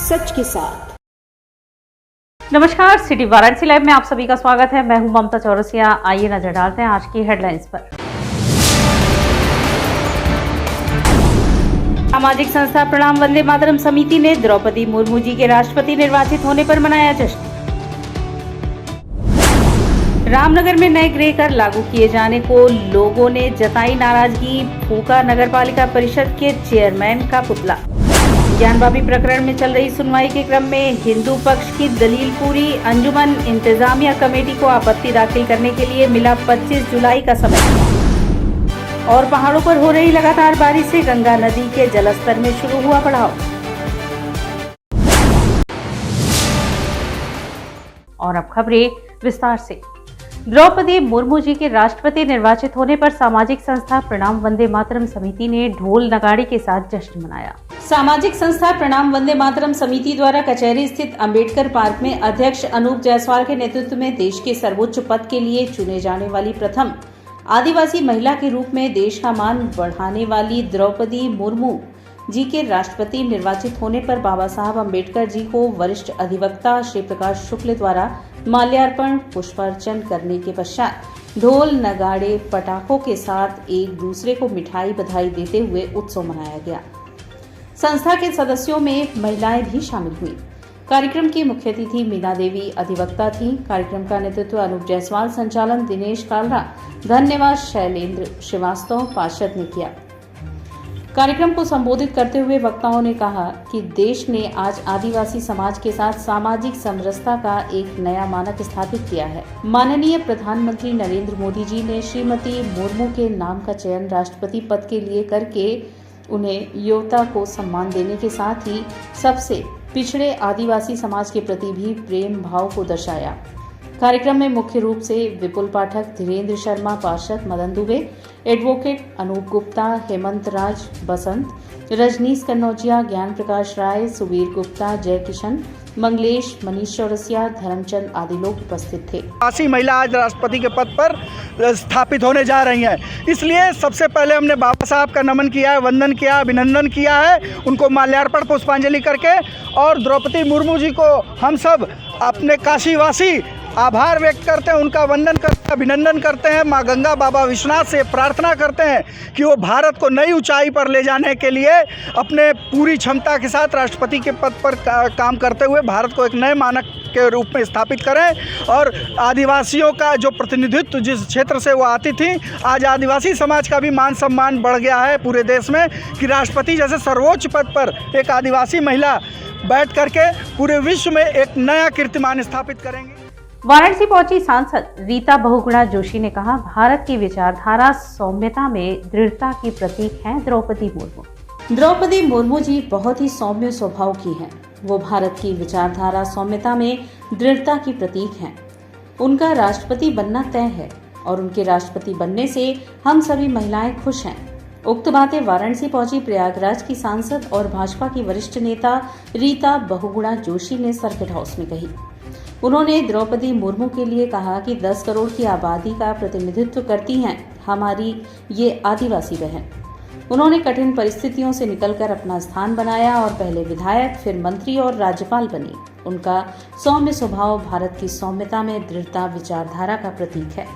सच के साथ। नमस्कार, सिटी वाराणसी लाइव में आप सभी का स्वागत है। मैं हूं ममता चौरसिया। आइए नजर डालते हैं आज की हेडलाइंस पर। सामाजिक संस्था प्रणाम वंदे मातरम समिति ने द्रौपदी मुर्मू जी के राष्ट्रपति निर्वाचित होने पर मनाया जश्न। रामनगर में नए गृह कर लागू किए जाने को लोगों ने जताई नाराजगी। फूका नगर पालिका परिषद के चेयरमैन का पुतला। ज्ञानवापी प्रकरण में चल रही सुनवाई के क्रम में हिंदू पक्ष की दलील पूरी। अंजुमन इंतजामिया कमेटी को आपत्ति दाखिल करने के लिए मिला 25 जुलाई का समय। और पहाड़ों पर हो रही लगातार बारिश से गंगा नदी के जलस्तर में शुरू हुआ बढ़ाव। और अब खबरें विस्तार से। द्रौपदी मुर्मू जी के राष्ट्रपति निर्वाचित होने पर सामाजिक संस्था प्रणाम वंदे मातरम समिति ने ढोल नगाड़े के साथ जश्न मनाया। सामाजिक संस्था प्रणाम वंदे मातरम समिति द्वारा कचहरी स्थित अंबेडकर पार्क में अध्यक्ष अनूप जायसवाल के नेतृत्व में देश के सर्वोच्च पद के लिए चुने जाने वाली प्रथम आदिवासी महिला के रूप में देश का मान बढ़ाने वाली द्रौपदी मुर्मू जी के राष्ट्रपति निर्वाचित होने पर बाबा साहब अम्बेडकर जी को वरिष्ठ अधिवक्ता श्री प्रकाश शुक्ल द्वारा माल्यार्पण पुष्पार्चन करने के पश्चात ढोल नगाड़े पटाखों के साथ एक दूसरे को मिठाई बधाई देते हुए उत्सव मनाया गया। संस्था के सदस्यों में महिलाएं भी शामिल हुई। कार्यक्रम की मुख्य अतिथि मीना देवी अधिवक्ता थी। कार्यक्रम का नेतृत्व अनूप जायसवाल, संचालन दिनेश कालरा, धन्यवाद शैलेंद्र श्रीवास्तव पार्षद ने किया। कार्यक्रम को संबोधित करते हुए वक्ताओं ने कहा कि देश ने आज आदिवासी समाज के साथ सामाजिक समरसता का एक नया मानक स्थापित किया है। माननीय प्रधानमंत्री नरेंद्र मोदी जी ने श्रीमती मुर्मू के नाम का चयन राष्ट्रपति पद के लिए करके उन्हें योग्यता को सम्मान देने के साथ ही सबसे पिछड़े आदिवासी समाज के प्रति भी प्रेम भाव को दर्शाया। कार्यक्रम में मुख्य रूप से विपुल पाठक, धीरेन्द्र शर्मा पार्षद, मदन दुबे एडवोकेट, अनूप गुप्ता, हेमंत राज बसंत, रजनीश कन्नौजिया, ज्ञान प्रकाश राय, सुवीर गुप्ता, जय किशन, मंगलेश, मनीष चौरसिया, धर्मचंद आदि लोग उपस्थित थे। आदिवासी महिला आज राष्ट्रपति के पद पर स्थापित होने जा रही हैं। इसलिए सबसे पहले हमने बाबा साहब का नमन किया है, वंदन किया, अभिनंदन किया है, उनको माल्यार्पण पुष्पांजलि करके। और द्रौपदी मुर्मू जी को हम सब अपने काशीवासी आभार व्यक्त करते हैं, उनका वंदन करते हैं, अभिनंदन करते हैं। माँ गंगा, बाबा विश्वनाथ से प्रार्थना करते हैं कि वो भारत को नई ऊंचाई पर ले जाने के लिए अपने पूरी क्षमता के साथ राष्ट्रपति के पद पर काम करते हुए भारत को एक नए मानक के रूप में स्थापित करें। और आदिवासियों का जो प्रतिनिधित्व जिस क्षेत्र से वो आती थी, आज आदिवासी समाज का भी मान सम्मान बढ़ गया है पूरे देश में कि राष्ट्रपति जैसे सर्वोच्च पद पर एक आदिवासी महिला बैठ करके पूरे विश्व में एक नया कीर्तिमान स्थापित करेंगी। वाराणसी पहुंची सांसद रीता बहुगुणा जोशी ने कहा, भारत की विचारधारा सौम्यता में दृढ़ता की प्रतीक हैं द्रौपदी मुर्मू। द्रौपदी मुर्मू जी बहुत ही सौम्य स्वभाव की हैं। वो भारत की विचारधारा सौम्यता में दृढ़ता की प्रतीक हैं। उनका राष्ट्रपति बनना तय है और उनके राष्ट्रपति बनने से हम सभी महिलाएं खुश हैं। उक्त बातें वाराणसी पहुंची प्रयागराज की सांसद और भाजपा की वरिष्ठ नेता रीता बहुगुणा जोशी ने सर्किट हाउस में कही। उन्होंने द्रौपदी मुर्मू के लिए कहा कि 10 करोड़ की आबादी का प्रतिनिधित्व करती हैं हमारी ये आदिवासी बहन। उन्होंने कठिन परिस्थितियों से निकलकर अपना स्थान बनाया और पहले विधायक, फिर मंत्री और राज्यपाल बनी। उनका सौम्य स्वभाव भारत की सौम्यता में दृढ़ता विचारधारा का प्रतीक है।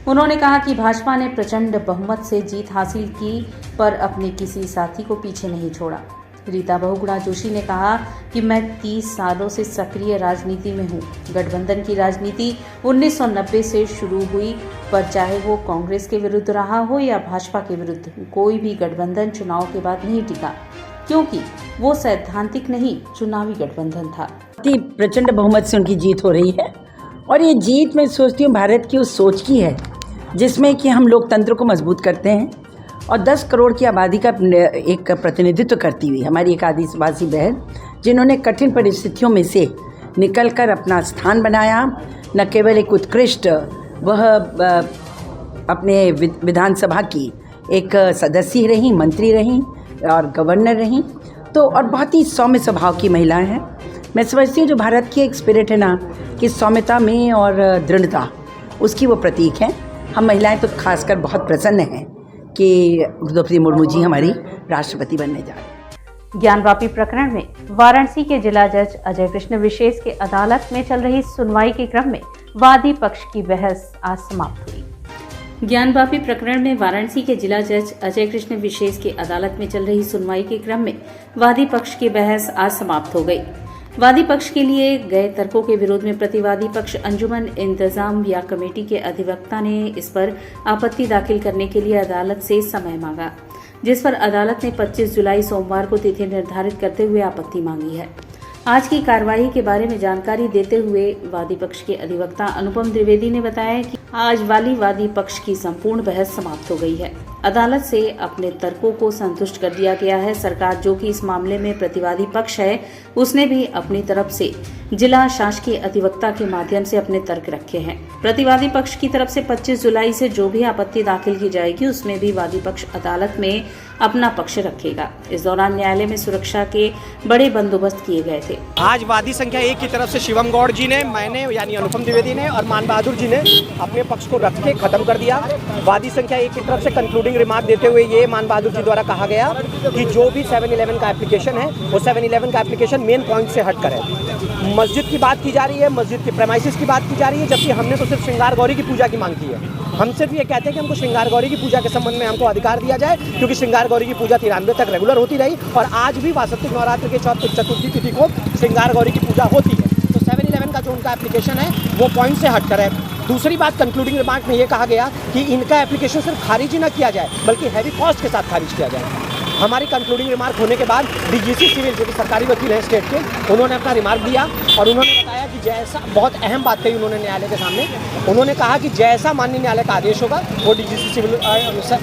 उन्होंने कहा कि भाजपा ने प्रचंड बहुमत से जीत हासिल की पर अपने किसी साथी को पीछे नहीं छोड़ा। रीता बहुगुणा जोशी ने कहा कि मैं 30 सालों से सक्रिय राजनीति में हूँ। गठबंधन की राजनीति 1990 से शुरू हुई, पर चाहे वो कांग्रेस के विरुद्ध रहा हो या भाजपा के विरुद्ध, कोई भी गठबंधन चुनाव के बाद नहीं टिका, क्योंकि वो सैद्धांतिक नहीं चुनावी गठबंधन था। प्रचंड बहुमत से उनकी जीत हो रही है और ये जीत मैं सोचती हूँ भारत की उस सोच की है जिसमें कि हम लोकतंत्र को मजबूत करते हैं और 10 करोड़ की आबादी का एक प्रतिनिधित्व करती हुई हमारी एक आदिवासी बहन, जिन्होंने कठिन परिस्थितियों में से निकलकर अपना स्थान बनाया। न केवल एक उत्कृष्ट वह अपने विधानसभा की एक सदस्य रहीं, मंत्री रहीं और गवर्नर रहीं, तो और बहुत ही सौम्य स्वभाव की महिलाएं हैं। मैं समझती हूँ जो भारत की एक स्पिरिट है ना कि सौम्यता में और दृढ़ता, उसकी वो प्रतीक हैं। हम महिलाएं तो खासकर बहुत प्रसन्न हैं कि द्रौपदी मुर्मू जी हमारी राष्ट्रपति बनने जा रही हैं। ज्ञानवापी प्रकरण में वाराणसी के जिला जज अजय कृष्ण विशेष के अदालत में चल रही सुनवाई के क्रम में वादी पक्ष की बहस आज समाप्त हुई। ज्ञानवापी प्रकरण में वाराणसी के जिला जज अजय कृष्ण विशेष के अदालत में चल रही सुनवाई के क्रम में वादी पक्ष की बहस आज समाप्त हो गई। वादी पक्ष के लिए गए तर्कों के विरोध में प्रतिवादी पक्ष अंजुमन इंतजाम या कमेटी के अधिवक्ता ने इस पर आपत्ति दाखिल करने के लिए अदालत से समय मांगा, जिस पर अदालत ने 25 जुलाई सोमवार को तिथि निर्धारित करते हुए आपत्ति मांगी है। आज की कार्यवाही के बारे में जानकारी देते हुए वादी पक्ष के अधिवक्ता अनुपम द्विवेदी ने बताया कि आज वादी पक्ष की संपूर्ण बहस समाप्त हो गई है। अदालत से अपने तर्कों को संतुष्ट कर दिया गया है। सरकार जो कि इस मामले में प्रतिवादी पक्ष है, उसने भी अपनी तरफ से जिला शासकीय अधिवक्ता के माध्यम से अपने तर्क रखे हैं। प्रतिवादी पक्ष की तरफ से 25 जुलाई से जो भी आपत्ति दाखिल की जाएगी उसमें भी वादी पक्ष अदालत में अपना पक्ष रखेगा। इस दौरान न्यायालय में सुरक्षा के बड़े बंदोबस्त किए गए थे। आज वादी संख्या 1 की तरफ से शिवम गौड़ जी ने, मैंने यानी अनुपम द्विवेदी ने और मान बहादुर जी ने अपने पक्ष को रख के खत्म कर दिया। वादी संख्या 1 की तरफ से कंक्लूडिंग रिमार्क देते हुए ये मान बहादुर जी द्वारा कहा गया कि जो भी 7-11 का एप्लीकेशन है वो 7-11 का एप्लीकेशन मेन पॉइंट से हट कर है। मस्जिद की बात की जा रही है, मस्जिद के प्रेमाइसिस की बात की जा रही है, जबकि हमने तो सिर्फ श्रृंगार गौरी की पूजा की मांग की है। हम सिर्फ ये कहते हैं कि हमको श्रृंगार गौरी की पूजा के संबंध में हमको अधिकार दिया जाए, क्योंकि श्रृंगार गौरी की पूजा 93 तक रेगुलर होती रही और आज भी वासंतिक नवरात्र के चतुर्थी तिथि को श्रृंगार गौरी की पूजा होती है। तो 7-11 का जो उनका एप्लीकेशन है वो पॉइंट से हटकर है। दूसरी बात, कंक्लूडिंग रिमार्क में ये कहा गया कि इनका एप्लीकेशन सिर्फ खारिज ही न किया जाए बल्कि हैवी कॉस्ट के साथ खारिज किया जाए। हमारी कंक्लूडिंग रिमार्क होने के बाद डीजीसी सिविल जो कि सरकारी वकील हैं स्टेट के, उन्होंने अपना रिमार्क दिया और उन्होंने बताया कि जैसा, बहुत अहम बात कही उन्होंने न्यायालय के सामने, उन्होंने कहा कि जैसा माननीय न्यायालय का आदेश होगा वो डीजीसी सिविल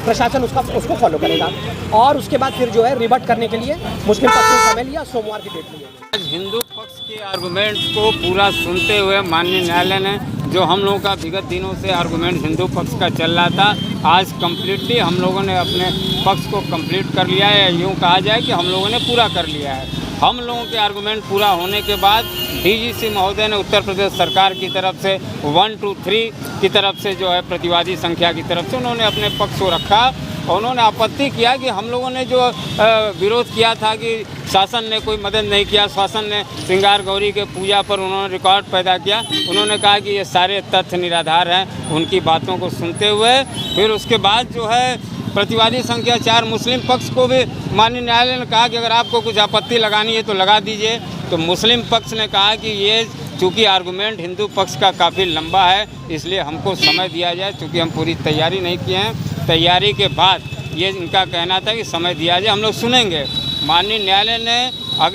प्रशासन उसको फॉलो करेगा। और उसके बाद फिर जो है रिवर्ट करने के लिए मुस्लिम पक्ष ने समय लिया, सोमवार की डेट ली है। आज हिंदू पक्ष के आर्गूमेंट को पूरा सुनते हुए माननीय न्यायालय ने, जो हम लोगों का विगत दिनों से आर्गूमेंट हिंदू पक्ष का चल रहा था, आज कम्प्लीटली हम लोगों ने अपने पक्ष को कंप्लीट कर लिया है। यूँ कहा जाए कि हम लोगों ने पूरा कर लिया है। हम लोगों के आर्गूमेंट पूरा होने के बाद डीजीसी महोदय ने उत्तर प्रदेश सरकार की तरफ से 1, 2, 3 की तरफ से जो है प्रतिवादी संख्या की तरफ से उन्होंने अपने पक्ष को रखा और उन्होंने आपत्ति किया कि हम लोगों ने जो विरोध किया था कि शासन ने कोई मदद नहीं किया, शासन ने श्रृंगार गौरी के पूजा पर उन्होंने रिकॉर्ड पैदा किया। उन्होंने कहा कि ये सारे तथ्य निराधार हैं। उनकी बातों को सुनते हुए फिर उसके बाद जो है प्रतिवादी संख्या 4 मुस्लिम पक्ष को भी माननीय न्यायालय ने कहा कि अगर आपको कुछ आपत्ति लगानी है तो लगा दीजिए। तो मुस्लिम पक्ष ने कहा कि ये चूँकि आर्गूमेंट हिंदू पक्ष का काफ़ी लंबा है, इसलिए हमको समय दिया जाए, चूँकि हम पूरी तैयारी नहीं किए हैं। तैयारी के बाद ये इनका कहना था कि समय दिया जाए, हम लोग सुनेंगे। माननीय न्यायालय ने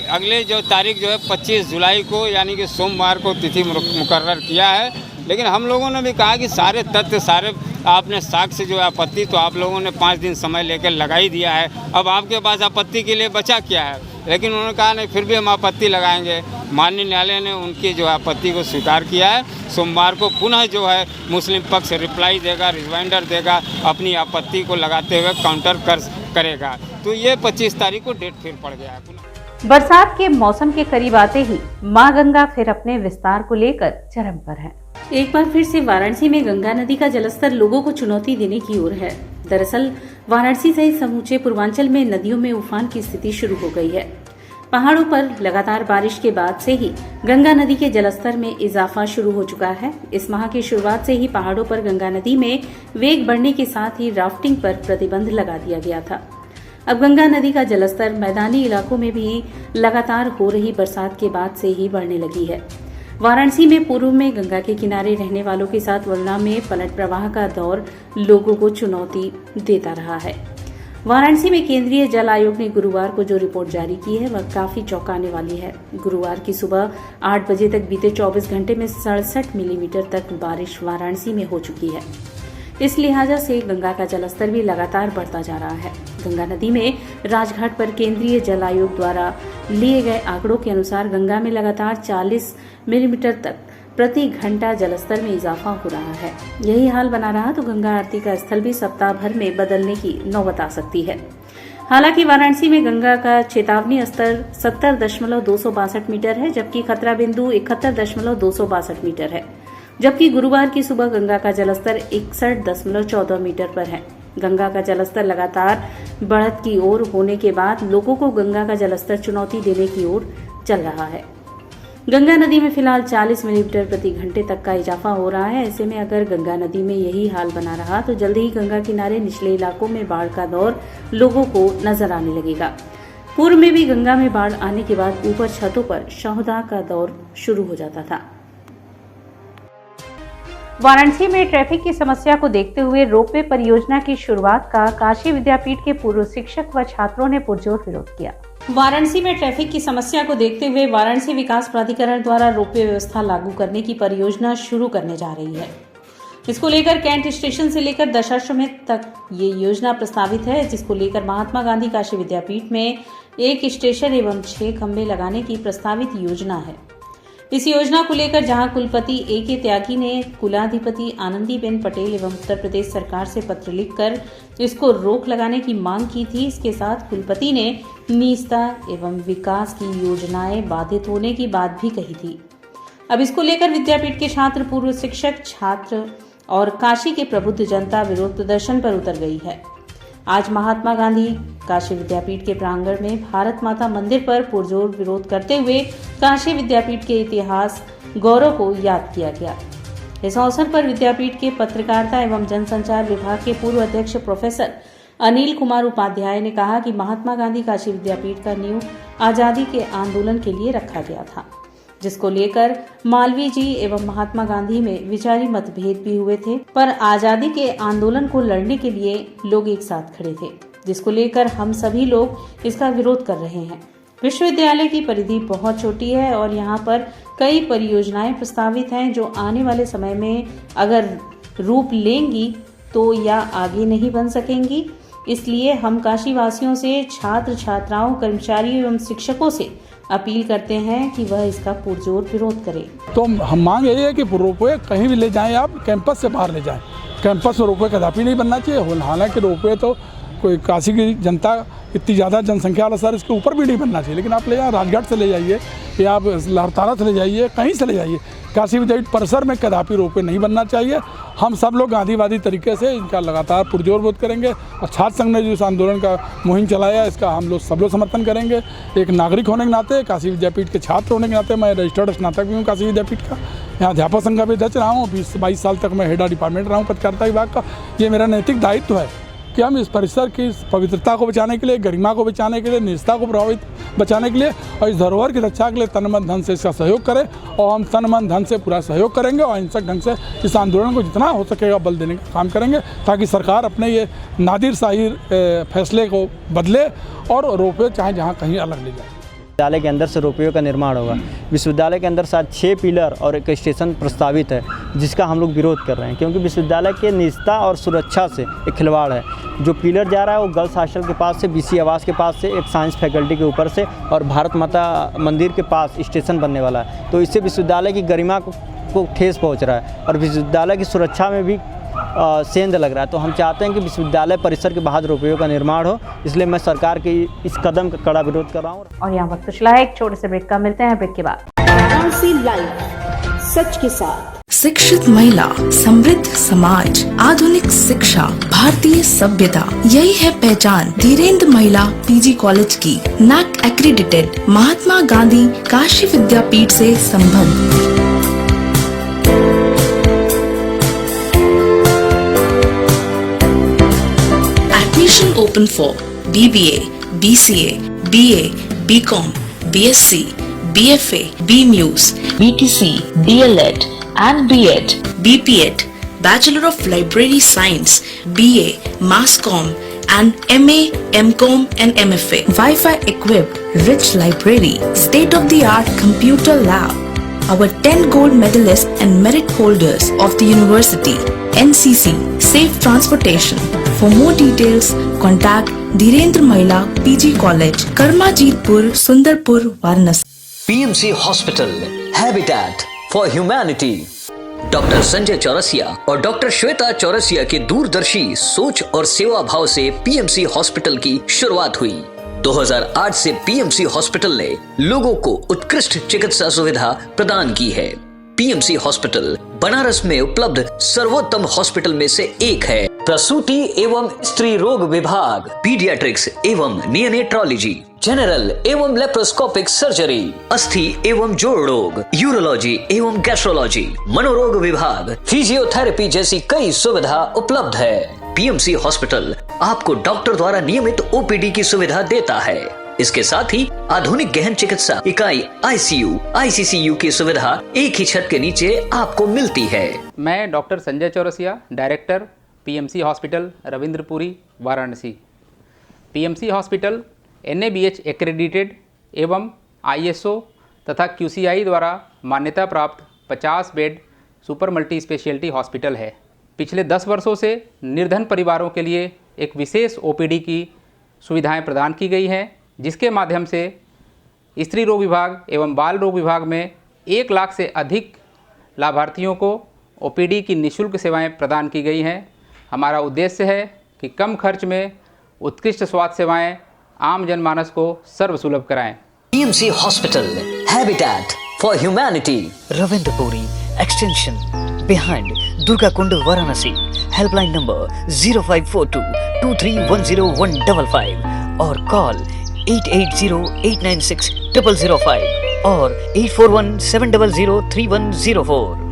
अगले जो तारीख जो है 25 जुलाई को यानी कि सोमवार को तिथि मुकर्रर किया है। लेकिन हम लोगों ने भी कहा कि सारे तथ्य, सारे आपने साक्ष्य जो आपत्ति तो आप लोगों ने 5 दिन समय लेकर लगा ही दिया है, अब आपके पास आपत्ति के लिए बचा क्या है। लेकिन उन्होंने कहा नहीं, फिर भी हम आपत्ति लगाएंगे। माननीय न्यायालय ने उनकी जो आपत्ति को स्वीकार किया है। सोमवार को पुनः जो है मुस्लिम पक्ष रिप्लाई देगा, रिमाइंडर देगा, अपनी आपत्ति को लगाते हुए काउंटर करेगा। तो ये 25 तारीख को डेट फिर पड़ गया है। बरसात के मौसम के करीब आते ही मां गंगा फिर अपने विस्तार को लेकर चरम पर है। एक बार फिर से वाराणसी में गंगा नदी का जलस्तर लोगों को चुनौती देने की ओर है। दरअसल वाराणसी सहित समूचे पूर्वांचल में नदियों में उफान की स्थिति शुरू हो गई है। पहाड़ों पर लगातार बारिश के बाद से ही गंगा नदी के जलस्तर में इजाफा शुरू हो चुका है। इस माह की शुरुआत से ही पहाड़ों पर गंगा नदी में वेग बढ़ने के साथ ही राफ्टिंग पर प्रतिबंध लगा दिया गया था। अब गंगा नदी का जलस्तर मैदानी इलाकों में भी लगातार हो रही बरसात के बाद से ही बढ़ने लगी है। वाराणसी में पूर्व में गंगा के किनारे रहने वालों के साथ वरुणा में पलट प्रवाह का दौर लोगों को चुनौती देता रहा है। वाराणसी में केंद्रीय जल आयोग ने गुरुवार को जो रिपोर्ट जारी की है वह काफी चौंकाने वाली है। गुरुवार की सुबह 8 बजे तक बीते 24 घंटे में 67 मिलीमीटर तक बारिश वाराणसी में हो चुकी है। इस लिहाजा से गंगा का जलस्तर भी लगातार बढ़ता जा रहा है। गंगा नदी में राजघाट पर केंद्रीय जल आयोग द्वारा लिए गए आंकड़ों के अनुसार गंगा में लगातार 40 मिलीमीटर तक प्रति घंटा जलस्तर में इजाफा हो रहा है। यही हाल बना रहा तो गंगा आरती का स्थल भी सप्ताह भर में बदलने की नौबत आ सकती है। हालांकि वाराणसी में गंगा का चेतावनी स्तर 70.262 मीटर है, जबकि खतरा बिंदु 71.262 मीटर है। जबकि गुरुवार की सुबह गंगा का जलस्तर 61.14 मीटर पर है। गंगा का जलस्तर लगातार बढ़त की ओर होने के बाद लोगों को गंगा का जलस्तर चुनौती देने की ओर चल रहा है। गंगा नदी में फिलहाल 40 मिलीमीटर प्रति घंटे तक का इजाफा हो रहा है। ऐसे में अगर गंगा नदी में यही हाल बना रहा तो जल्द ही गंगा किनारे निचले इलाकों में बाढ़ का दौर लोगों को नजर आने लगेगा। पूर्व में भी गंगा में बाढ़ आने के बाद ऊपर छतों पर शवदाह का दौर शुरू हो जाता था। वाराणसी में ट्रैफिक की समस्या को देखते हुए रोपवे परियोजना की शुरुआत का काशी विद्यापीठ के पूर्व शिक्षक व छात्रों ने पुरजोर विरोध किया। वाराणसी में ट्रैफिक की समस्या को देखते हुए वाराणसी विकास प्राधिकरण द्वारा रोपवे व्यवस्था लागू करने की परियोजना शुरू करने जा रही है। इसको लेकर कैंट स्टेशन से लेकर दशाश्वमेध तक ये योजना प्रस्तावित है, जिसको लेकर महात्मा गांधी काशी विद्यापीठ में 1 स्टेशन एवं 6 खंभे लगाने की प्रस्तावित योजना है। इस योजना को लेकर जहां कुलपति A.K. त्यागी ने कुलाधिपति आनंदीबेन पटेल एवं उत्तर प्रदेश सरकार से पत्र लिखकर इसको रोक लगाने की मांग की थी, इसके साथ कुलपति ने निजता एवं विकास की योजनाएं बाधित होने की बात भी कही थी। अब इसको लेकर विद्यापीठ के छात्र, पूर्व शिक्षक, छात्र और काशी के प्रबुद्ध जनता विरोध प्रदर्शन पर उतर गई है। आज महात्मा गांधी काशी विद्यापीठ के प्रांगण में भारत माता मंदिर पर पुरजोर विरोध करते हुए काशी विद्यापीठ के इतिहास, गौरव को याद किया गया। इस अवसर पर विद्यापीठ के पत्रकारिता एवं जनसंचार विभाग के पूर्व अध्यक्ष प्रोफेसर अनिल कुमार उपाध्याय ने कहा कि महात्मा गांधी काशी विद्यापीठ का नींव आजादी के आंदोलन के लिए रखा गया था, जिसको लेकर मालवीय जी एवं महात्मा गांधी में विचारी मतभेद भी हुए थे, पर आजादी के आंदोलन को लड़ने के लिए लोग एक साथ खड़े थे, जिसको लेकर हम सभी लोग इसका विरोध कर रहे हैं। विश्वविद्यालय की परिधि बहुत छोटी है और यहाँ पर कई परियोजनाएं प्रस्तावित हैं जो आने वाले समय में अगर रूप लेंगी तो या आगे नहीं बन सकेंगी। इसलिए हम काशी वासियों से, छात्र छात्राओं, कर्मचारियों एवं शिक्षकों से अपील करते हैं कि वह इसका पुरजोर विरोध करें। तो हम मांग यही है कि रोपवे कहीं भी ले जाएं, आप कैंपस से बाहर ले जाएं। कैंपस में रोपवे कदापि नहीं बनना चाहिए। हालांकि रोपवे तो कोई काशी की जनता इतनी ज़्यादा जनसंख्या वाला शहर, इसके ऊपर भी नहीं बनना चाहिए, लेकिन आप ले जाएं, राजघाट से ले जाइए या आप लहरतारा से ले जाइए, कहीं से ले जाइए। काशी विद्यापीठ परिसर में कदापि रोपवे नहीं बनना चाहिए। हम सब लोग गांधीवादी तरीके से इनका लगातार पुरजोर विरोध करेंगे और छात्र संघ ने जो इस आंदोलन का मुहिम चलाया, इसका हम लोग सब लोग समर्थन करेंगे। एक नागरिक होने के नाते, काशी विद्यापीठ के छात्र होने के नाते, मैं रजिस्टर्ड स्नातक भी हूँ काशी विद्यापीठ का, यहाँ अध्यापक संघ का भी अध्यक्ष रहा हूँ, 20-22 साल तक मैं हेड डिपार्टमेंट रहा हूँ पत्रकारिता विभाग का। ये मेरा नैतिक दायित्व है कि हम इस परिसर की पवित्रता को बचाने के लिए, गरिमा को बचाने के लिए, निजता को बचाने के लिए और इस धरोहर की रक्षा के लिए तन मन धन से इसका सहयोग करें। और हम तन मन धन से पूरा सहयोग करेंगे और अहिंसक ढंग से इस आंदोलन को जितना हो सकेगा बल देने का काम करेंगे, ताकि सरकार अपने ये नादिर शाही फैसले को बदले और रोपवे चाहे जहाँ कहीं अलग ले जाए। विश्वविद्यालय के अंदर से रोपवे का निर्माण होगा। विश्वविद्यालय के अंदर शायद 6 पिलर और एक स्टेशन प्रस्तावित है, जिसका हम लोग विरोध कर रहे हैं, क्योंकि विश्वविद्यालय के निजता और सुरक्षा से एक खिलवाड़ है। जो पिलर जा रहा है वो गर्ल्स हॉस्टल के पास से, BC आवास के पास से, एक साइंस फैकल्टी के ऊपर से और भारत माता मंदिर के पास स्टेशन बनने वाला है। तो इससे विश्वविद्यालय की गरिमा को ठेस पहुँच रहा है और विश्वविद्यालय की सुरक्षा में भी सेंध लग रहा है। तो हम चाहते हैं कि विश्वविद्यालय परिसर के बाहर रोपवे का निर्माण हो, इसलिए मैं सरकार के इस कदम का कड़ा विरोध कर रहा हूँ। और यहाँ वक्त चला है एक छोटे से ब्रेक का, मिलते हैं ब्रेक के बाद। वाराणसी लाइव, सच के साथ। शिक्षित महिला, समृद्ध समाज, आधुनिक शिक्षा, भारतीय सभ्यता, यही है पहचान धीरेन्द्र महिला PG कॉलेज की। NAAC एक्रीडिटेड, महात्मा गांधी काशी विद्यापीठ से संबद्ध। Admission open for BBA, BCA, BA, BCom, BSc, BFA, BMUS, BTC, DLED and B.Ed, BPEd, Bachelor of Library Science, BA, Mass Comm and MA, MCom and MFA. Wi-Fi equipped, rich library, state-of-the-art computer lab. Our 10 gold medalists and merit holders of the university. NCC, safe transportation. For more details, contact Dhirendra Mahila PG College, Karmajitpur, Sundarpur, Varanasi. PMC Hospital, Habitat for Humanity। Doctor Sanjay Chaurasia और doctor Shweta Chaurasia के दूरदर्शी सोच और सेवा भाव से PMC hospital की शुरुआत हुई। 2008 से PMC हॉस्पिटल ने लोगों को उत्कृष्ट चिकित्सा सुविधा प्रदान की है। PMC हॉस्पिटल बनारस में उपलब्ध सर्वोत्तम हॉस्पिटल में से एक है। प्रसूति एवं स्त्री रोग विभाग, पीडियाट्रिक्स एवं नियोनेट्रोलॉजी, जनरल एवं लेप्रोस्कोपिक सर्जरी, अस्थि एवं जोड़ रोग, यूरोलॉजी एवं गैस्ट्रोलॉजी, मनोरोग विभाग, फिजियोथेरेपी जैसी कई सुविधा उपलब्ध है। पीएमसी हॉस्पिटल आपको डॉक्टर द्वारा नियमित ओपीडी की सुविधा देता है। इसके साथ ही आधुनिक गहन चिकित्सा इकाई आईसीयू, आईसीसीयू की सुविधा एक ही छत के नीचे आपको मिलती है। मैं doctor Sanjay Chaurasia, director PMC hospital Ravindrapuri, Varanasi. PMC hospital NABH accredited एवं ISO तथा QCI द्वारा मान्यता प्राप्त 50 bed super multi speciality hospital है। पिछले 10 वर्षों से निर्धन परिवारों के लिए एक विशेष OPD की सुविधाएं प्रदान की गई हैं, जिसके माध्यम से स्त्री रोग विभाग एवं बाल रोग विभाग में 1 लाख से अधिक लाभार्थियों को OPD की निःशुल्क सेवाएं प्रदान की गई हैं। हमारा उद्देश्य है कि कम खर्च में उत्कृष्ट स्वास्थ्य सेवाएं आम जनमानस को सर्वसुलभ कराएं। PMC hospital, habitat for humanity, Ravindrapuri extension behind Durga Kund, Varanasi. Helpline number 0542231015 और कॉल 8808960005 और 8417003104।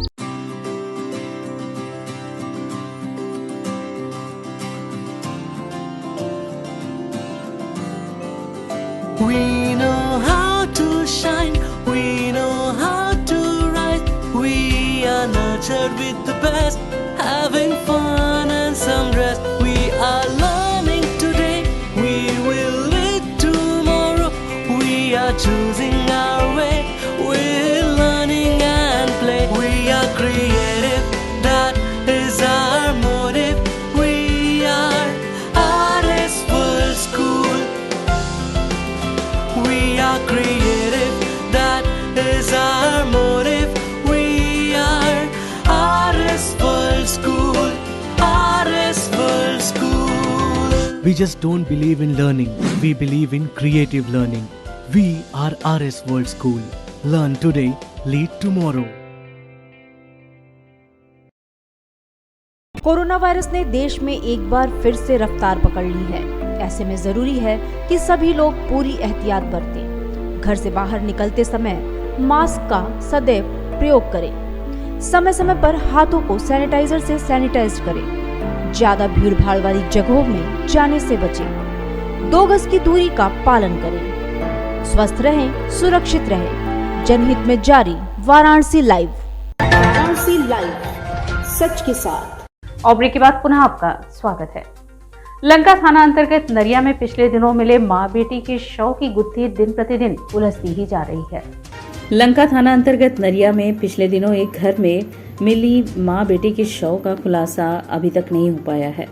We know how to shine, we know how to rise. We are nurtured with the best, having fun and some rest. We are learning today, we will lead tomorrow. We are choosing our way, we're learning and play. We are creative, that is our motive. We are RS World School. We are creative, that is our motive. We are RS World School, RS World School. We just don't believe in learning, we believe in creative learning. We are RS World School. Learn today, lead tomorrow. Corona virus ने देश में एक बार फिर से रफ्तार पकड़ ली है। ऐसे में जरूरी है कि सभी लोग पूरी एहतियात बरतें। घर से बाहर निकलते समय मास्क का सदैव प्रयोग करें। समय समय पर हाथों को सैनिटाइजर से सैनिटाइज करें। ज्यादा भीड़ भाड़ वाली जगहों में जाने से बचें। 2 गज की दूरी का पालन करें। स्वस्थ रहें, सुरक्षित रहें। जनहित में जारी वाराणसी लाइव। वाराणसी लाइव, सच के साथ। और ब्रेक के बाद पुनः आपका स्वागत है। लंका थाना अंतर्गत नरिया में पिछले दिनों मिले मां बेटी के शव की गुत्थी दिन प्रतिदिन उलझती ही जा रही है। लंका थाना अंतर्गत नरिया में पिछले दिनों एक घर में मिली मां बेटी के शव का खुलासा अभी तक नहीं हो पाया है।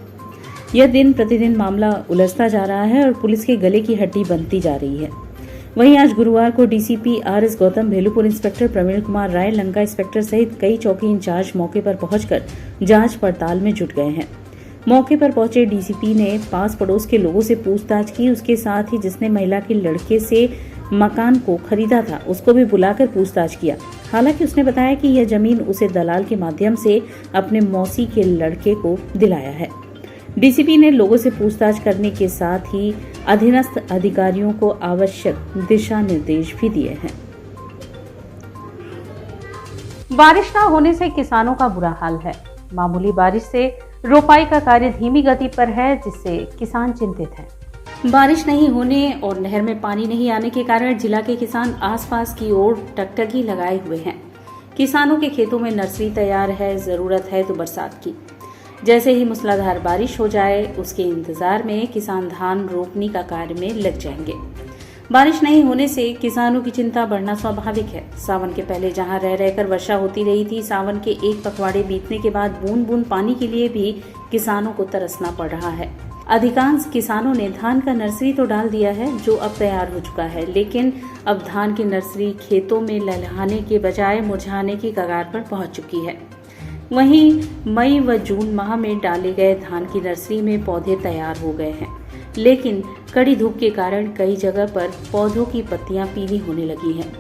यह दिन प्रतिदिन मामला उलझता जा रहा है और पुलिस के गले की हड्डी बनती जा रही है। वहीं आज गुरुवार को DCP RS Gautam, Bhelupur inspector Praveen Kumar Rai, Lanka inspector सहित कई चौकी इंचार्ज मौके पर पहुंचकर जांच पड़ताल में जुट गए हैं। मौके पर पहुंचे डीसीपी ने पास पड़ोस के लोगों से पूछताछ की। उसके साथ ही जिसने महिला के लड़के से मकान को खरीदा था उसको भी बुलाकर पूछताछ किया। हालांकि उसने बताया कि यह जमीन उसे दलाल के माध्यम से अपने मौसी के लड़के को दिलाया है। डीसीपी ने लोगों से पूछताछ करने के साथ ही अधीनस्थ अधिकारियों को आवश्यक दिशा निर्देश भी दिए हैं। बारिश न होने से किसानों का बुरा हाल है। मामूली बारिश से रोपाई का कार्य धीमी गति पर है, जिससे किसान चिंतित हैं। बारिश नहीं होने और नहर में पानी नहीं आने के कारण जिला के किसान आसपास की ओर टकटकी लगाए हुए हैं। किसानों के खेतों में नर्सरी तैयार है, जरूरत है तो बरसात की। जैसे ही मूसलाधार बारिश हो जाए उसके इंतजार में किसान धान रोपनी का कार्य में लग जाएंगे। बारिश नहीं होने से किसानों की चिंता बढ़ना स्वाभाविक है। सावन के पहले जहां रह रहकर वर्षा होती रही थी, सावन के एक पखवाड़े बीतने के बाद बूंद बूंद पानी के लिए भी किसानों को तरसना पड़ रहा है। अधिकांश किसानों ने धान का नर्सरी तो डाल दिया है, जो अब तैयार हो चुका है, लेकिन अब धान की नर्सरी खेतों में लहलहाने के बजाय मुरझाने की कगार पर पहुंच चुकी है। वहीं मई व जून माह में डाले गए धान की नर्सरी में पौधे तैयार हो गए हैं, लेकिन कड़ी धूप के कारण कई जगह पर पौधों की पत्तियां पीली होने लगी हैं।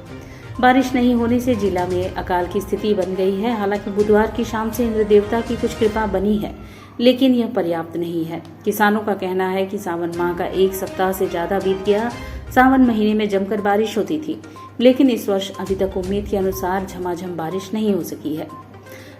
बारिश नहीं होने से जिला में अकाल की स्थिति बन गई है। हालांकि बुधवार की शाम से इंद्र देवता की कुछ कृपा बनी है, लेकिन यह पर्याप्त नहीं है। किसानों का कहना है कि सावन माह का 1 सप्ताह से ज्यादा बीत गया। सावन महीने में जमकर बारिश होती थी, लेकिन इस वर्ष अभी तक उम्मीद के अनुसार झमाझम बारिश नहीं हो सकी है।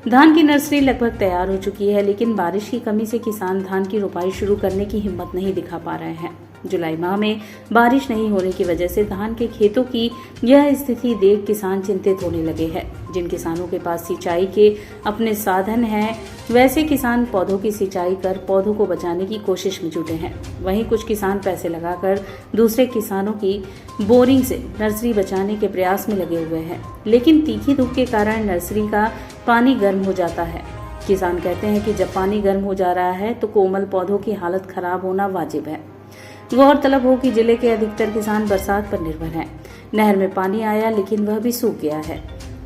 धान की नर्सरी लगभग तैयार हो चुकी है, लेकिन बारिश की कमी से किसान धान की रोपाई शुरू करने की हिम्मत नहीं दिखा पा रहे हैं। जुलाई माह में बारिश नहीं होने की वजह से धान के खेतों की यह स्थिति देख किसान चिंतित होने लगे हैं। जिन किसानों के पास सिंचाई के अपने साधन हैं, वैसे किसान पौधों की सिंचाई कर पौधों को बचाने की कोशिश में जुटे हैं। वहीं कुछ किसान पैसे लगाकर दूसरे किसानों की बोरिंग से नर्सरी बचाने के प्रयास में लगे हुए हैं, लेकिन तीखी धूप के कारण नर्सरी का पानी गर्म हो जाता है। किसान कहते हैं कि जब पानी गर्म हो जा रहा है तो कोमल पौधों की हालत खराब होना वाजिब है। गौरतलब हो कि जिले के अधिकतर किसान बरसात पर निर्भर हैं। नहर में पानी आया, लेकिन वह भी सूख गया है।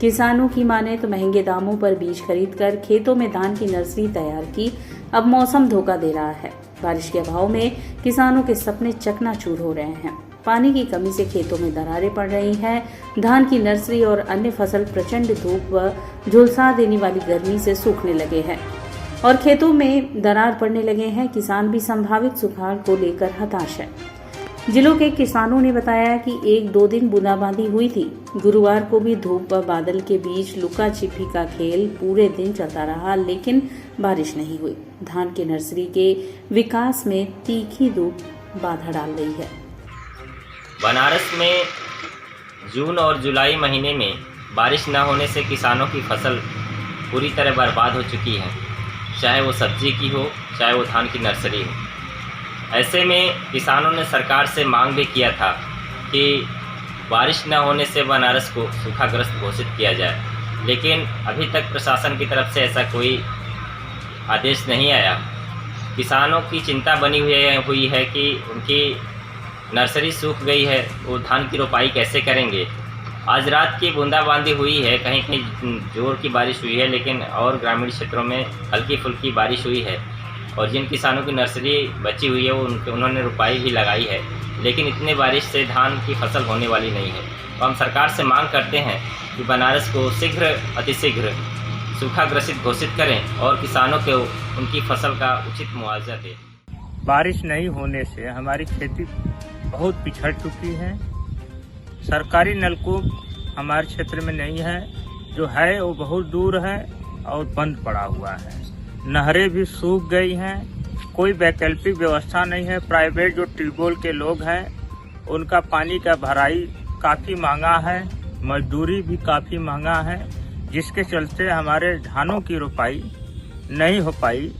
किसानों की माने तो महंगे दामों पर बीज खरीदकर खेतों में धान की नर्सरी तैयार की। अब मौसम धोखा दे रहा है। बारिश के अभाव में किसानों के सपने चकनाचूर हो रहे हैं। पानी की कमी से खेतों में दरारें पड़ रही हैं। धान की नर्सरी और अन्य फसल प्रचंड धूप व झुलसा देने वाली गर्मी से सूखने लगे हैं और खेतों में दरार पड़ने लगे हैं। किसान भी संभावित सुखाड़ को लेकर हताश है। जिलों के किसानों ने बताया कि 1-2 दिन बूंदाबांदी हुई थी। गुरुवार को भी धूप व बादल के बीच लुका छिपी का खेल पूरे दिन चलता रहा, लेकिन बारिश नहीं हुई। धान की नर्सरी के विकास में तीखी धूप बाधा डाल रही है। बनारस में जून और जुलाई महीने में बारिश न होने से किसानों की फसल पूरी तरह बर्बाद हो चुकी है, चाहे वो सब्जी की हो, चाहे वो धान की नर्सरी हो। ऐसे में किसानों ने सरकार से मांग भी किया था कि बारिश न होने से बनारस को सूखाग्रस्त घोषित किया जाए, लेकिन अभी तक प्रशासन की तरफ से ऐसा कोई आदेश नहीं आया। किसानों की चिंता बनी हुई है कि उनकी नर्सरी सूख गई है, वो धान की रोपाई कैसे करेंगे। आज रात की बूंदाबांदी हुई है, कहीं कहीं जोर की बारिश हुई है, लेकिन और ग्रामीण क्षेत्रों में हल्की फुल्की बारिश हुई है और जिन किसानों की नर्सरी बची हुई है उन्होंने रोपाई भी लगाई है, लेकिन इतने बारिश से धान की फसल होने वाली नहीं है। तो हम सरकार से मांग करते हैं कि बनारस को शीघ्र अतिशीघ्र सूखाग्रसित घोषित करें और किसानों को उनकी फसल का उचित मुआवजा दें। बारिश नहीं होने से हमारी खेती बहुत पिछड़ चुकी है। सरकारी नलकूप हमारे क्षेत्र में नहीं है, जो है वो बहुत दूर है और बंद पड़ा हुआ है। नहरें भी सूख गई हैं, कोई वैकल्पिक व्यवस्था नहीं है। प्राइवेट जो ट्यूबवेल के लोग हैं उनका पानी का भराई काफ़ी महंगा है, मजदूरी भी काफ़ी महंगा है, जिसके चलते हमारे धानों की रोपाई नहीं हो पाई।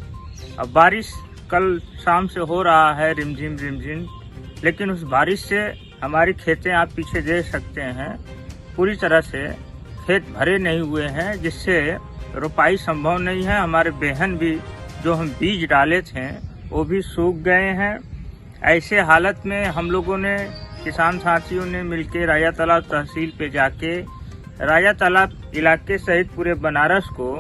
अब बारिश कल शाम से हो रहा है रिमझिम रिमझिम, लेकिन उस बारिश से हमारी खेतें आप पीछे देख सकते हैं पूरी तरह से खेत भरे नहीं हुए हैं, जिससे रोपाई संभव नहीं है। हमारे बेहन भी जो हम बीज डाले थे वो भी सूख गए हैं। ऐसे हालत में हम लोगों ने किसान साथियों ने मिलकर राजा तालाब तहसील पे जाके राजा तालाब इलाके सहित पूरे बनारस को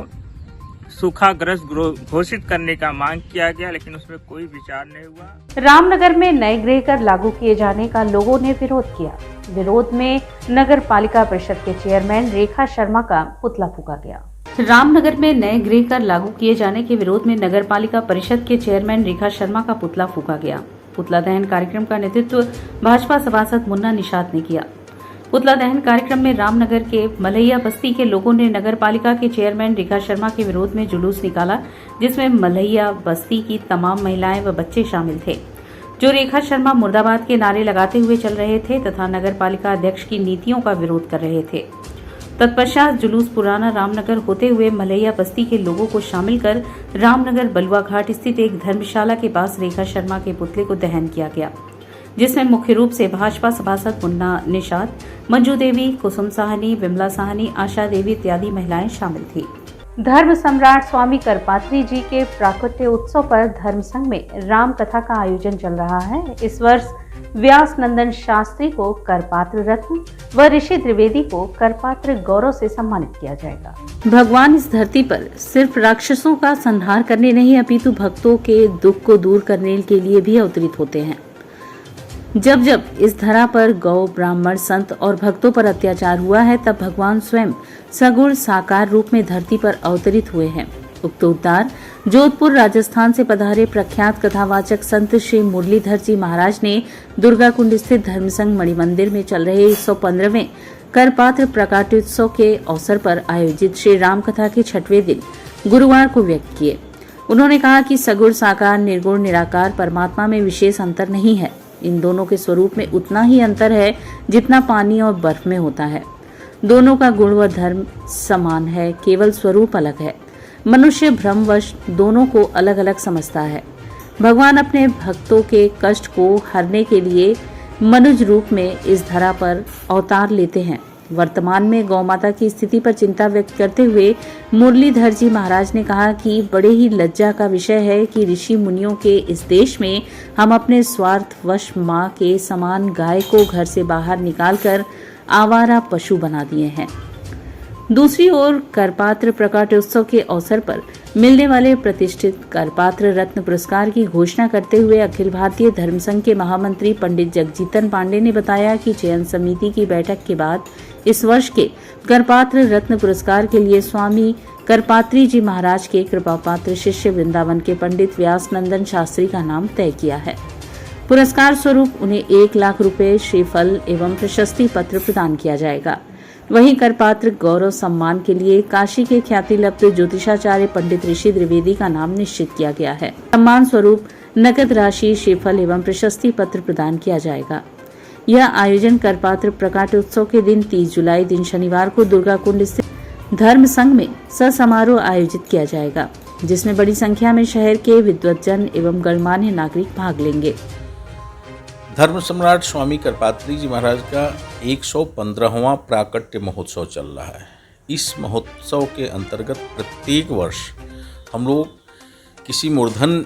सूखाग्रस्त घोषित करने का मांग किया गया, लेकिन उसमें कोई विचार नहीं हुआ। रामनगर में नए गृह कर लागू किए जाने का लोगों ने विरोध किया। विरोध में नगर पालिका परिषद के चेयरमैन रेखा शर्मा का पुतला फूंका गया। रामनगर में नए गृह कर लागू किए जाने के विरोध में नगर पालिका परिषद के चेयरमैन रेखा शर्मा का पुतला फूंका गया। पुतला दहन कार्यक्रम का नेतृत्व भाजपा सभासद मुन्ना निषाद ने किया। पुतला दहन कार्यक्रम में रामनगर के मलैया बस्ती के लोगों ने नगर पालिका के चेयरमैन रेखा शर्मा के विरोध में जुलूस निकाला, जिसमें मलैया बस्ती की तमाम महिलाएं व बच्चे शामिल थे, जो रेखा शर्मा मुर्दाबाद के नारे लगाते हुए चल रहे थे तथा नगर पालिका अध्यक्ष की नीतियों का विरोध कर रहे थे। तत्पश्चात जुलूस पुराना रामनगर होते हुए मलैया बस्ती के लोगों को शामिल कर रामनगर बलुआ घाट स्थित एक धर्मशाला के पास रेखा शर्मा के पुतले को दहन किया गया, जिसमें मुख्य रूप से भाजपा सभासद मुन्ना निषाद, मंजू देवी, कुसुम साहनी, विमला साहनी, आशा देवी इत्यादि महिलाएं शामिल थी। धर्म सम्राट स्वामी करपात्री जी के प्राकट्य उत्सव पर धर्म संघ में राम कथा का आयोजन चल रहा है। इस वर्ष व्यास नंदन शास्त्री को करपात्र रत्न व ऋषि द्विवेदी को करपात्र गौरव से सम्मानित किया जाएगा। भगवान इस धरती पर सिर्फ राक्षसों का संहार करने नहीं अपितु भक्तों के दुख को दूर करने के लिए भी अवतरित होते हैं। जब जब इस धरा पर गौ, ब्राह्मण, संत और भक्तों पर अत्याचार हुआ है, तब भगवान स्वयं सगुण साकार रूप में धरती पर अवतरित हुए हैं। उक्त उद्धार जोधपुर राजस्थान से पधारे प्रख्यात कथावाचक संत श्री मुरलीधर जी महाराज ने दुर्गा कुंड स्थित धर्मसंघ मणिमंदिर में चल रहे 115वें करपात्र प्रकाटोत्सव के अवसर पर आयोजित श्री राम कथा के 6वें दिन गुरुवार को व्यक्त किए। उन्होंने कहा कि सगुण साकार निर्गुण निराकार परमात्मा में विशेष अंतर नहीं है। इन दोनों के स्वरूप में उतना ही अंतर है जितना पानी और बर्फ में होता है। दोनों का गुण व धर्म समान है, केवल स्वरूप अलग है। मनुष्य भ्रमवश दोनों को अलग अलग समझता है। भगवान अपने भक्तों के कष्ट को हरने के लिए मनुज रूप में इस धरा पर अवतार लेते हैं। वर्तमान में गौ माता की स्थिति पर चिंता व्यक्त करते हुए मुरलीधर जी महाराज ने कहा कि बड़े ही लज्जा का विषय है कि ऋषि मुनियों के इस देश में हम अपने स्वार्थवश माँ के समान गाय को घर से बाहर निकालकर आवारा पशु बना दिए हैं। दूसरी ओर करपात्र प्रकाटोत्सव के अवसर पर मिलने वाले प्रतिष्ठित करपात्र रत्न पुरस्कार की घोषणा करते हुए अखिल भारतीय धर्मसंघ के महामंत्री पंडित जगजीतन पांडे ने बताया कि चयन समिति की बैठक के बाद इस वर्ष के करपात्र रत्न पुरस्कार के लिए स्वामी करपात्री जी महाराज के कृपापात्र शिष्य वृंदावन के पंडित व्यास नंदन शास्त्री का नाम तय किया है। पुरस्कार स्वरूप उन्हें 1 लाख रुपए, श्रीफल एवं प्रशस्ति पत्र प्रदान किया जाएगा। वहीं करपात्र गौरव सम्मान के लिए काशी के ख्याति लब्ध ज्योतिषाचार्य पंडित ऋषि द्विवेदी का नाम निश्चित किया गया है। सम्मान स्वरूप नकद राशि, श्रीफल एवं प्रशस्ति पत्र प्रदान किया जाएगा। यह आयोजन करपात्र प्रकाटोत्सव के दिन 30 जुलाई दिन शनिवार को दुर्गा कुंड स्थित धर्म संघ में समारोह आयोजित किया जाएगा, जिसमें बड़ी संख्या में शहर के विद्वतजन एवं गणमान्य नागरिक भाग लेंगे। धर्म सम्राट स्वामी करपात्री जी महाराज का 115वां प्राकट्य महोत्सव चल रहा है। इस महोत्सव के अंतर्गत प्रत्येक वर्ष हम लोग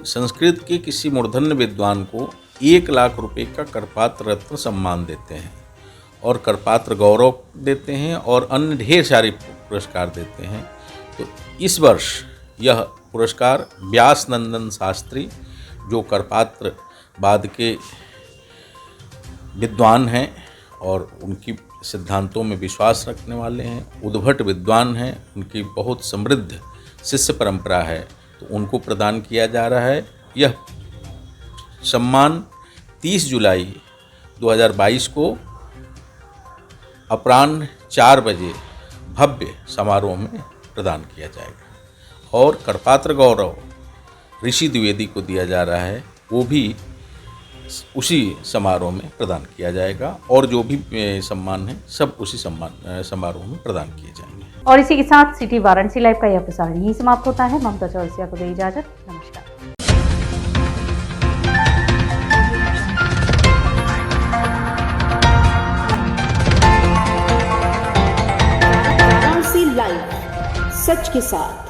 संस्कृत के किसी मूर्धन्य विद्वान को 1 लाख रुपए का करपात्र रत्न सम्मान देते हैं और करपात्र गौरव देते हैं और अन्य ढेर सारे पुरस्कार देते हैं। तो इस वर्ष यह पुरस्कार व्यास नंदन शास्त्री, जो करपात्र बाद के विद्वान हैं और उनकी सिद्धांतों में विश्वास रखने वाले हैं, उद्भट विद्वान हैं, उनकी बहुत समृद्ध शिष्य परंपरा है, तो उनको प्रदान किया जा रहा है। यह सम्मान 30 जुलाई 2022 को अपराह्न 4 बजे भव्य समारोह में प्रदान किया जाएगा। और करपात्र गौरव ऋषि द्विवेदी को दिया जा रहा है, वो भी उसी समारोह में प्रदान किया जाएगा और जो भी सम्मान है सब उसी समारोह में प्रदान किए जाएंगे। और इसी के साथ सिटी वाराणसी लाइव का यह प्रसारण यहीं समाप्त होता है। ममता चौरसिया को दे इजाजत। नमस्कार। वाराणसी लाइव, सच के साथ।